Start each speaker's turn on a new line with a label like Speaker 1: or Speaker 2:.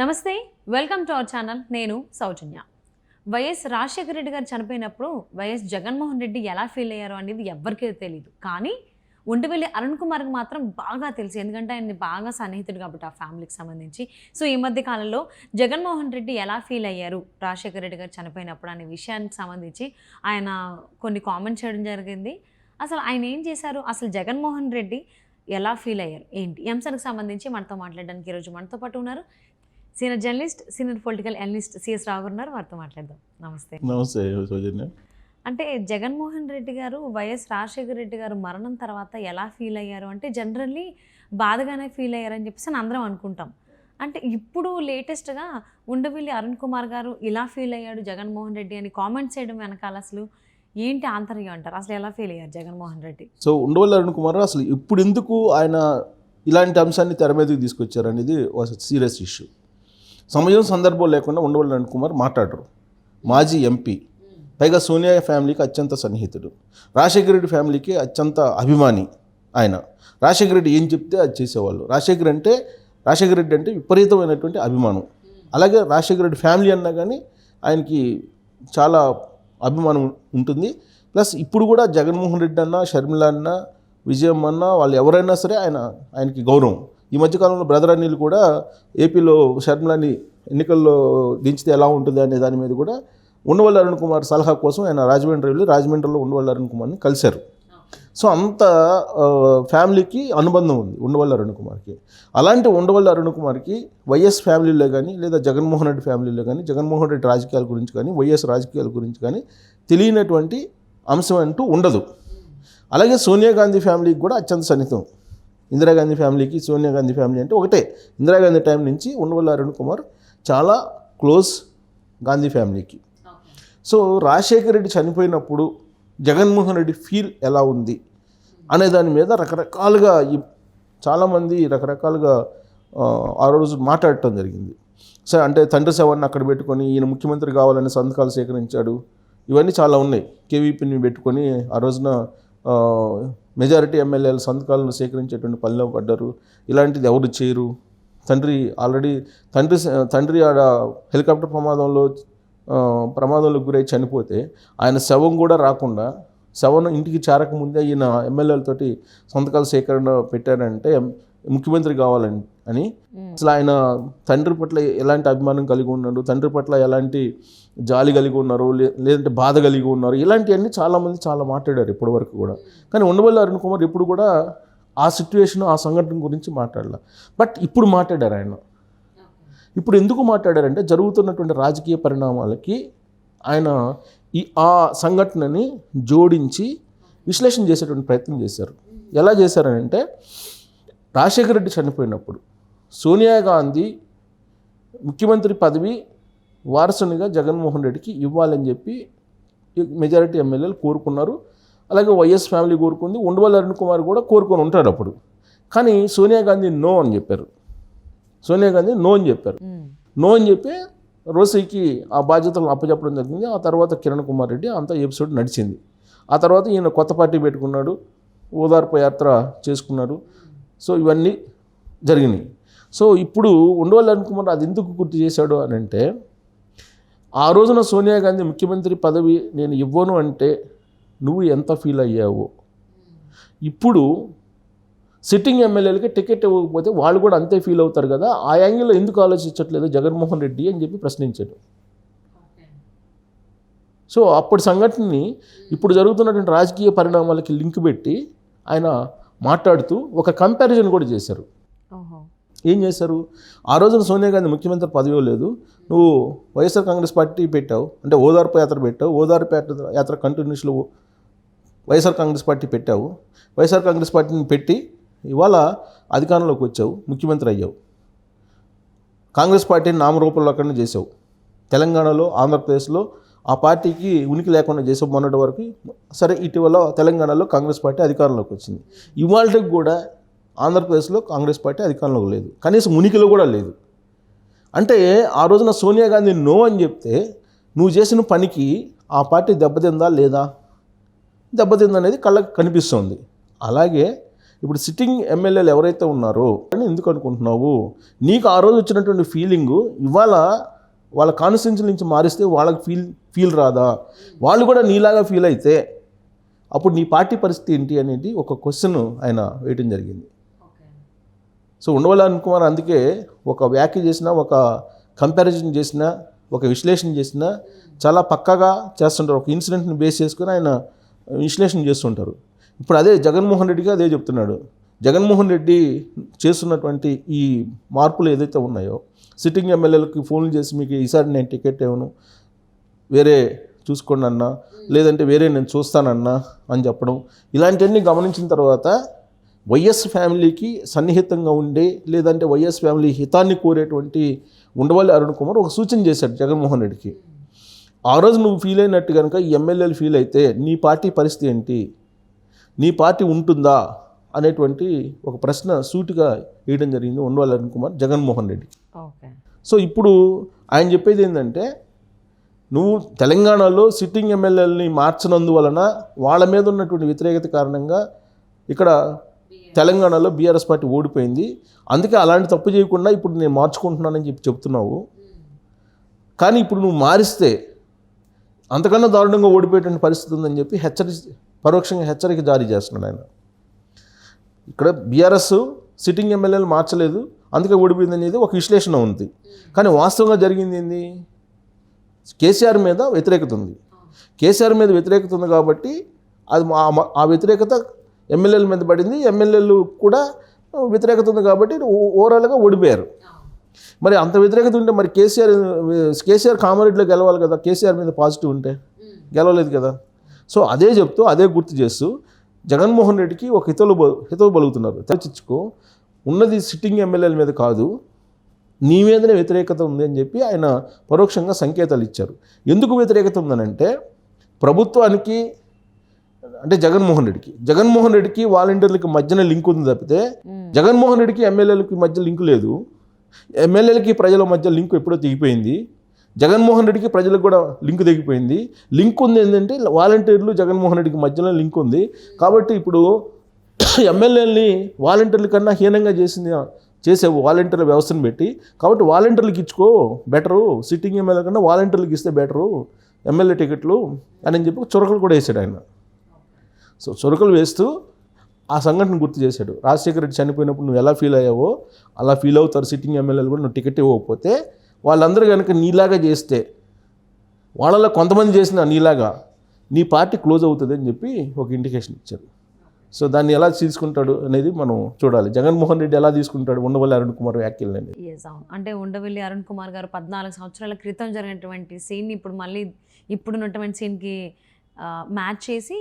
Speaker 1: నమస్తే, welcome to our channel. నేను సౌజన్య. YS Rajasekhara Reddy గారు చనిపోయినప్పుడు వైఎస్ జగన్మోహన్ రెడ్డి ఎలా ఫీల్ అయ్యారో అనేది ఎవ్వరికీ తెలియదు. కానీ ఉండవెల్లి అరుణ్ కుమార్కి మాత్రం బాగా తెలుసు, ఎందుకంటే ఆయన్ని బాగా సన్నిహితుడు కాబట్టి ఆ ఫ్యామిలీకి సంబంధించి. సో ఈ మధ్య కాలంలో జగన్మోహన్ రెడ్డి ఎలా ఫీల్ అయ్యారు రాజశేఖర రెడ్డి గారు చనిపోయినప్పుడు అనే విషయానికి సంబంధించి ఆయన కొన్ని కామెంట్స్ చేయడం జరిగింది. అసలు ఆయన ఏం చేశారు, అసలు జగన్మోహన్ రెడ్డి ఎలా ఫీల్ అయ్యారు ఏంటి, ఈ అంశానికి సంబంధించి మనతో మాట్లాడడానికి ఈరోజు మనతో పాటు ఉన్నారు senior journalist, senior political analyst CS Rao garu ఉన్నారు. వారితో మాట్లాడదాం. నమస్తే.
Speaker 2: నమస్తే సౌజన్య.
Speaker 1: అంటే జగన్మోహన్ రెడ్డి గారు వైఎస్ రాజశేఖర రెడ్డి గారు మరణం తర్వాత ఎలా ఫీల్ అయ్యారు అంటే జనరల్లీ బాధగానే ఫీల్ అయ్యారని చెప్పేసి అందరం అనుకుంటాం. అంటే ఇప్పుడు లేటెస్ట్గా ఉండవెల్లి అరుణ్ కుమార్ గారు ఇలా ఫీల్ అయ్యాడు జగన్మోహన్ రెడ్డి అని కామెంట్స్ చేయడం వెనకాల అసలు ఏంటి ఆంతర్యం అంటారు? అసలు ఎలా ఫీల్ అయ్యారు జగన్మోహన్ రెడ్డి?
Speaker 2: సో ఉండవల్లి అరుణ్ కుమార్ అసలు ఇప్పుడు ఎందుకు ఆయన ఇలాంటి అంశాన్ని తెర మీదకి తీసుకొచ్చారు అనేది ఒక సీరియస్ ఇష్యూ. సమయం సందర్భం లేకుండా ఉండవల్లి అరుణ్ కుమార్ మాట్లాడరు. మాజీ ఎంపీ, పైగా సోనియా ఫ్యామిలీకి అత్యంత సన్నిహితుడు, రాజశేఖర రెడ్డి ఫ్యామిలీకి అత్యంత అభిమాని ఆయన. రాజశేఖర రెడ్డి ఏం చెప్తే అది చేసేవాళ్ళు. రాజశేఖర రెడ్డి అంటే విపరీతమైనటువంటి అభిమానం. అలాగే రాజశేఖర రెడ్డి ఫ్యామిలీ అన్నా కానీ ఆయనకి చాలా అభిమానం ఉంటుంది. ప్లస్ ఇప్పుడు కూడా జగన్మోహన్ రెడ్డి అన్నా, షర్మిల అన్నా, విజయమ్మ అన్నా, వాళ్ళు ఎవరైనా సరే ఆయనకి గౌరవం. ఈ మధ్యకాలంలో బ్రదర్ అనిల్ కూడా ఏపీలో షర్మిలని ఎన్నికల్లో దించితే ఎలా ఉంటుంది అనే దాని మీద కూడా ఉండవల్లి అరుణ్ కుమార్ సలహా కోసం ఆయన రాజమండ్రిలో ఉండవల్లి అరుణ్ కుమార్ని కలిశారు. సో అంత ఫ్యామిలీకి అనుబంధం ఉంది ఉండవల్లి అరుణ్ కుమార్కి. అలాంటి ఉండవల్లి అరుణ్ కుమార్కి వైఎస్ ఫ్యామిలీలో కానీ లేదా జగన్మోహన్ రెడ్డి ఫ్యామిలీలో కానీ, జగన్మోహన్ రెడ్డి రాజకీయాల గురించి కానీ, వైఎస్ రాజకీయాల గురించి కానీ తెలియనటువంటి అంశం అంటూ ఉండదు. అలాగే సోనియా గాంధీ ఫ్యామిలీకి కూడా అత్యంత సన్నిహితం. ఇందిరాగాంధీ ఫ్యామిలీకి సోనియా గాంధీ ఫ్యామిలీ అంటే ఒకటే. ఇందిరాగాంధీ టైం నుంచి ఉండవల్లి అరుణ్ కుమార్ చాలా క్లోజ్ గాంధీ ఫ్యామిలీకి. సో రాజశేఖర రెడ్డి చనిపోయినప్పుడు జగన్మోహన్ రెడ్డి ఫీల్ ఎలా ఉంది అనే దాని మీద రకరకాలుగా చాలామంది రకరకాలుగా ఆ రోజు మాట్లాడటం జరిగింది. సో అంటే తండ్రి శవాన్ని అక్కడ పెట్టుకొని ఈయన ముఖ్యమంత్రి కావాలని సంతకాలు సేకరించాడు, ఇవన్నీ చాలా ఉన్నాయి. కేవీపీని పెట్టుకొని ఆ రోజున మెజారిటీ ఎమ్మెల్యేల సంతకాలను సేకరించేటువంటి పనిలో పడ్డారు. ఇలాంటిది ఎవరు చేయరు. తండ్రి ఆడ హెలికాప్టర్ ప్రమాదంలో గురై చనిపోతే ఆయన శవం కూడా రాకుండా, శవం ఇంటికి చేరకముందే ఈయన ఎమ్మెల్యేలతోటి సంతకాల సేకరణ పెట్టారంటే ముఖ్యమంత్రి కావాలని అని. అసలు ఆయన తండ్రి పట్ల ఎలాంటి అభిమానం కలిగి ఉన్నాడు, తండ్రి పట్ల ఎలాంటి జాలి కలిగి ఉన్నారు, లేదంటే బాధ కలిగి ఉన్నారు, ఇలాంటివన్నీ చాలామంది చాలా మాట్లాడారు ఇప్పటి వరకు కూడా. కానీ ఉండవల్లి అరుణ్ కుమార్ ఎప్పుడు కూడా ఆ సిచ్యువేషన్, ఆ సంఘటన గురించి మాట్లాడాల. బట్ ఇప్పుడు మాట్లాడారు ఆయన. ఇప్పుడు ఎందుకు మాట్లాడారంటే జరుగుతున్నటువంటి రాజకీయ పరిణామాలకి ఆయన ఆ సంఘటనని జోడించి విశ్లేషణ చేసేటువంటి ప్రయత్నం చేశారు. ఎలా చేశారంటే రాజశేఖర రెడ్డి చనిపోయినప్పుడు సోనియా గాంధీ ముఖ్యమంత్రి పదవి వారసునిగా జగన్మోహన్ రెడ్డికి ఇవ్వాలని చెప్పి మెజారిటీ ఎమ్మెల్యేలు కోరుకున్నారు. అలాగే వైఎస్ ఫ్యామిలీ కోరుకుంది, ఉండవల్లి అరుణ్ కుమార్ కూడా కోరుకొని ఉంటాడు అప్పుడు. కానీ సోనియా గాంధీ నో అని చెప్పారు. నో అని చెప్పి రోసీకి ఆ బాధ్యతలను అప్పచెప్పడం జరిగింది. ఆ తర్వాత కిరణ్ కుమార్ రెడ్డి అంతా ఎపిసోడ్ నడిచింది. ఆ తర్వాత ఈయన కొత్త పార్టీ పెట్టుకున్నాడు, ఓదార్పు యాత్ర చేసుకున్నాడు. సో ఇవన్నీ జరిగినాయి. సో ఇప్పుడు ఉండవల్లి అరుణ్ కుమార్ అది ఎందుకు గుర్తు చేశాడు అని అంటే, ఆ రోజున సోనియా గాంధీ ముఖ్యమంత్రి పదవి నేను ఇవ్వను అంటే నువ్వు ఎంత ఫీల్ అయ్యావో, ఇప్పుడు సిట్టింగ్ ఎమ్మెల్యేలకి టికెట్ ఇవ్వకపోతే వాళ్ళు కూడా అంతే ఫీల్ అవుతారు కదా, ఆ యాంగిల్లో ఎందుకు ఆలోచించట్లేదు జగన్మోహన్ రెడ్డి అని చెప్పి ప్రశ్నించాడు. సో అప్పటి సంఘటనని ఇప్పుడు జరుగుతున్నటువంటి రాజకీయ పరిణామాలకి లింక్ పెట్టి ఆయన మాట్లాడుతూ ఒక కంపారిజన్ కూడా చేశారు. ఏం చేశారు? ఆ రోజున సోనియా గాంధీ ముఖ్యమంత్రి పదవి లేదు, నువ్వు వైఎస్ఆర్ కాంగ్రెస్ పార్టీ పెట్టావు, అంటే ఓదార్పు యాత్ర పెట్టావు, ఓదార్పు యాత్ర కంటిన్యూస్లో వైఎస్ఆర్ కాంగ్రెస్ పార్టీ పెట్టావు, వైఎస్ఆర్ కాంగ్రెస్ పార్టీని పెట్టి ఇవాళ అధికారంలోకి వచ్చావు, ముఖ్యమంత్రి అయ్యావు, కాంగ్రెస్ పార్టీని నామరూపంలో అక్కడనే చేసావు, తెలంగాణలో ఆంధ్రప్రదేశ్లో ఆ పార్టీకి ఉనికి లేకుండా చేసావు మొన్నటి వరకు. సరే, ఇటీవల తెలంగాణలో కాంగ్రెస్ పార్టీ అధికారంలోకి వచ్చింది. ఇవాళకి కూడా ఆంధ్రప్రదేశ్లో కాంగ్రెస్ పార్టీ అధికారంలోకి లేదు, కనీసం ఉనికిలో కూడా లేదు. అంటే ఆ రోజున సోనియా గాంధీ నో అని చెప్తే నువ్వు చేసిన పనికి ఆ పార్టీ దెబ్బతిందా లేదా? దెబ్బతిందనేది కళ్ళకి కనిపిస్తుంది. అలాగే ఇప్పుడు సిట్టింగ్ ఎమ్మెల్యేలు ఎవరైతే ఉన్నారో అని ఎందుకు అనుకుంటున్నావు? నీకు ఆ రోజు వచ్చినటువంటి ఫీలింగు ఇవాళ వాళ్ళ కాన్స్టిట్యున్సీ నుంచి మారిస్తే వాళ్ళకి ఫీల్ రాదా? వాళ్ళు కూడా నీలాగా ఫీల్ అయితే అప్పుడు నీ పార్టీ పరిస్థితి ఏంటి అనేది ఒక క్వశ్చన్ ఆయన వేయటం జరిగింది. సో ఉండవల్లి అరుణ్ కుమార్ అందుకే ఒక వ్యాఖ్య చేసినా, ఒక కంపారిజన్ చేసినా, ఒక విశ్లేషణ చేసినా చాలా పక్కాగా చేస్తుంటారు. ఒక ఇన్సిడెంట్ని బేస్ చేసుకుని ఆయన విశ్లేషణ చేస్తుంటారు. ఇప్పుడు అదే జగన్మోహన్ రెడ్డిగా అదే చెప్తున్నాడు. జగన్మోహన్ రెడ్డి చేస్తున్నటువంటి ఈ మార్పులు ఏదైతే ఉన్నాయో, సిట్టింగ్ ఎమ్మెల్యేలకి ఫోన్లు చేసి మీకు ఈసారి నేను టికెట్ ఇవ్వను, వేరే చూసుకోండి అన్నా, లేదంటే వేరే నేను చూస్తానన్నా అని చెప్పడం, ఇలాంటివన్నీ గమనించిన తర్వాత వైఎస్ ఫ్యామిలీకి సన్నిహితంగా ఉండే, లేదంటే వైఎస్ ఫ్యామిలీ హితాన్ని కోరేటువంటి ఉండవల్లి అరుణ్ కుమార్ ఒక సూచన చేశాడు జగన్మోహన్ రెడ్డికి. ఆ రోజు నువ్వు ఫీల్ అయినట్టు కనుక ఈ ఎమ్మెల్యేలు ఫీల్ అయితే నీ పార్టీ పరిస్థితి ఏంటి, నీ పార్టీ ఉంటుందా అనేటువంటి ఒక ప్రశ్న సూటిగా వేయడం జరిగింది ఉండవల్లి అరుణ్ కుమార్ జగన్మోహన్ రెడ్డి. సో ఇప్పుడు ఆయన చెప్పేది ఏంటంటే, నువ్వు తెలంగాణలో సిట్టింగ్ ఎమ్మెల్యేలని మార్చనందువలన వాళ్ళ మీద ఉన్నటువంటి వ్యతిరేకత కారణంగా ఇక్కడ తెలంగాణలో బీఆర్ఎస్ పార్టీ ఓడిపోయింది, అందుకే అలాంటి తప్పు చేయకుండా ఇప్పుడు నేను మార్చుకుంటున్నానని చెప్తున్నావు. కానీ ఇప్పుడు నువ్వు మారిస్తే అంతకన్నా దారుణంగా ఓడిపోయేటువంటి పరిస్థితి ఉందని చెప్పి పరోక్షంగా హెచ్చరిక జారీ చేస్తున్నాడు ఆయన. ఇక్కడ బీఆర్ఎస్ సిట్టింగ్ ఎమ్మెల్యేలు మార్చలేదు, అందుకే ఓడిపోయింది అనేది ఒక విశ్లేషణ ఉంది. కానీ వాస్తవంగా జరిగింది ఏంది? కేసీఆర్ మీద వ్యతిరేకత ఉంది. కేసీఆర్ మీద వ్యతిరేకత ఉంది కాబట్టి అది ఆ వ్యతిరేకత ఎమ్మెల్యేల మీద పడింది. ఎమ్మెల్యేలు కూడా వ్యతిరేకత ఉంది కాబట్టి ఓవరాల్గా ఓడిపోయారు. మరి అంత వ్యతిరేకత ఉంటే మరి కేసీఆర్ కామారెడ్డిలో గెలవాలి కదా, కేసీఆర్ మీద పాజిటివ్ ఉంటే గెలవలేదు కదా. సో అదే చెప్తూ, అదే గుర్తు చేస్తూ జగన్మోహన్ రెడ్డికి ఒక హితవు పలుకుతున్నారు. తెచ్చిచ్చుకో, ఉన్నది సిట్టింగ్ ఎమ్మెల్యేల మీద కాదు, నీ మీదనే వ్యతిరేకత ఉంది అని చెప్పి ఆయన పరోక్షంగా సంకేతాలు ఇచ్చారు. ఎందుకు వ్యతిరేకత ఉందనంటే, ప్రభుత్వానికి అంటే జగన్మోహన్ రెడ్డికి వాలంటీర్లకి మధ్యన లింక్ ఉంది తప్పితే జగన్మోహన్ రెడ్డికి ఎమ్మెల్యేలకి మధ్య లింక్ లేదు. ఎమ్మెల్యేలకి ప్రజల మధ్య లింక్ ఎప్పుడో తెగిపోయింది. జగన్మోహన్ రెడ్డికి ప్రజలకు కూడా లింక్ తెగిపోయింది. లింక్ ఉంది ఏంటంటే వాలంటీర్లు జగన్మోహన్ రెడ్డికి మధ్యలో లింక్ ఉంది. కాబట్టి ఇప్పుడు ఎమ్మెల్యేలని వాలంటీర్ల కన్నా హీనంగా చేసే వాలంటీర్ల వ్యవస్థను పెట్టి, కాబట్టి వాలంటీర్లకు ఇచ్చుకో బెటరు, సిట్టింగ్ ఎమ్మెల్యే కన్నా వాలంటీర్లకు ఇస్తే బెటరు ఎమ్మెల్యే టికెట్లు అని చెప్పి చురకలు కూడా వేసాడు ఆయన. సో చురకలు వేస్తూ ఆ సంఘటన గుర్తు చేశాడు. రాజశేఖర రెడ్డి చనిపోయినప్పుడు నువ్వు ఎలా ఫీల్ అయ్యావో అలా ఫీల్ అవుతారు సిట్టింగ్ ఎమ్మెల్యేలు కూడా. నువ్వు టికెట్ ఇవ్వకపోతే వాళ్ళందరూ కనుక నీలాగా చేస్తే, వాళ్ళలో కొంతమంది చేసిన నీలాగా నీ పార్టీ క్లోజ్ అవుతుంది అని చెప్పి ఒక ఇండికేషన్ ఇచ్చారు. సో దాన్ని ఎలా తీసుకుంటాడు అనేది మనం చూడాలి. జగన్మోహన్ రెడ్డి ఎలా తీసుకుంటాడు ఉండవల్లి అరుణ్ కుమార్ వ్యాఖ్యలని.
Speaker 1: అంటే ఉండవల్లి అరుణ్ కుమార్ గారు 14 సంవత్సరాల క్రితం జరిగినటువంటి సీన్ ఇప్పుడు మళ్ళీ ఇప్పుడున్నటువంటి సీన్కి మ్యాచ్ చేసి